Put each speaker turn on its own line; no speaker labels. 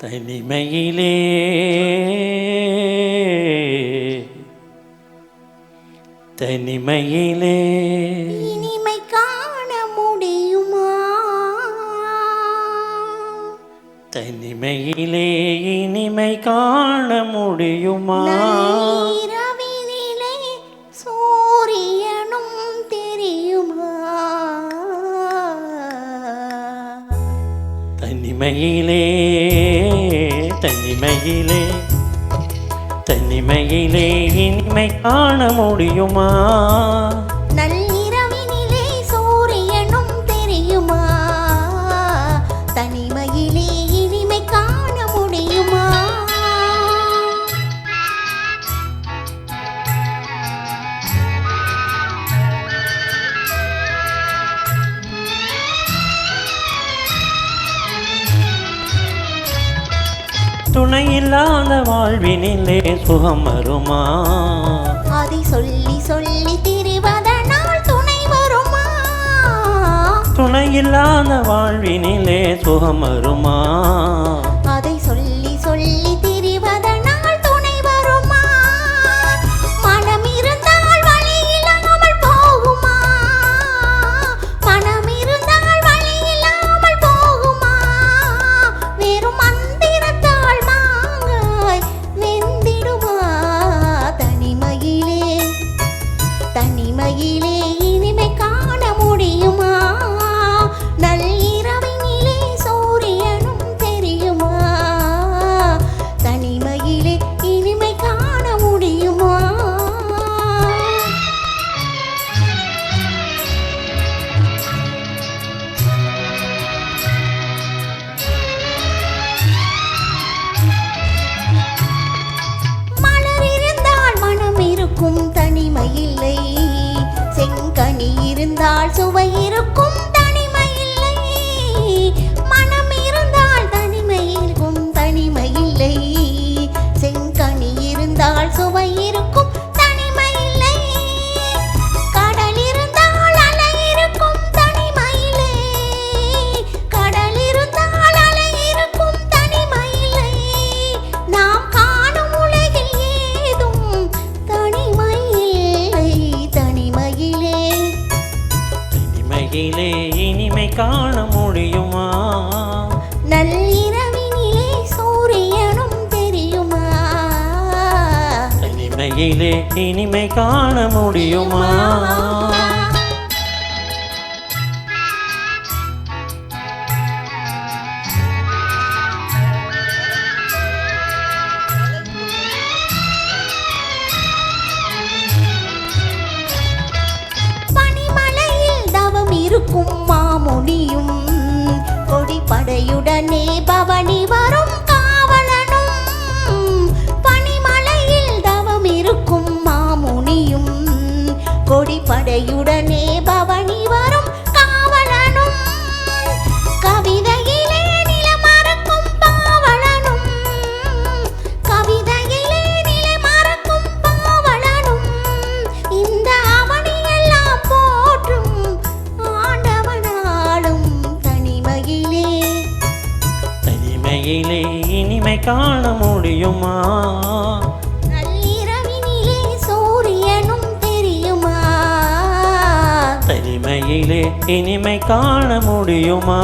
தனிமையிலே தனிமையிலே
இனிமை காண முடியுமா?
தனிமையிலே இனிமை காண முடியுமா?
இரவினிலே சூரியனும் தெரியுமா?
தனிமையிலே தனிமையிலே தனிமையிலே இனிமை காண முடியுமா?
நள்ளிரவினிலே சூரியனும் தெரியுமா? தனிமையிலே இனிமை காண முடியுமா?
துணையில்லாத வாழ்வினிலே சுகம் வருமா?
அதை சொல்லி சொல்லி திரிவதனால் துணை வருமா?
துணையில்லாத வாழ்வினிலே சுகம் வருமா?
அதை சொல்லி சொல்லி திரிவதனால் துணை வருமா? மனம் இருந்தால் வழி இல்லாமல் போகுமா? மனம் இருந்தால் வழி இல்லாமல் போகுமா? வெறும் மந்திரத்தால் மாங்காய் வெந்திடுமா? தனிமையிலே தனிமையிலே இனிமை காண முடியுமா? நள்ளிரவினிலே சூரியனும் தெரியுமா? தனிமையிலே இனிமை காண முடியுமா? மலர் இருந்தால் மனம் இருக்கும் தனிமையில்லை. செங்கனி இருந்தால் சுவை இருக்கும் தனிமையில்லை. மனம் இருந்தால் தனிமை இருக்கும் தனிமையில்லை. செங்கனி இருந்தால் சுவை இருக்கும் தனிமையில்லை. கடல் இருந்தால் அலை இருக்கும் தனிமையில்லை. கடல் இருந்தால் அலை இருக்கும் தனிமையில்லை. நாம் காணும் உலகில் ஏதும் தனிமையில்லை. தனிமையிலே
தனிமையிலே இனிமை காண முடியுமா?
நள்ளிரவினிலே சூரியனும் தெரியுமா?
தனிமையிலே இனிமை காண முடியுமா?
பனிமலையில் தவம் இருக்கும் மாமுனியும் கொடிப்படையுடனே பவனி வரும் காவலனும். பனிமலையில் தவம் இருக்கும் மாமுனியும் கொடிப்படையுடனே பவனி வரும் காவலனும். கவிதையிலே நிலமறக்கும் பாவலனும். கவிதையிலே நிலமறக்கும் பாவலனும். இந்த அவனியெல்லாம் போற்றும் ஆண்டவனாலும் தனிமையிலே
தனிமையிலே இனிமை காண முடியுமா?
நள்ளிரவினிலே சூரியனும் தெரியுமா?
தனிமையிலே இனிமை காண முடியுமா?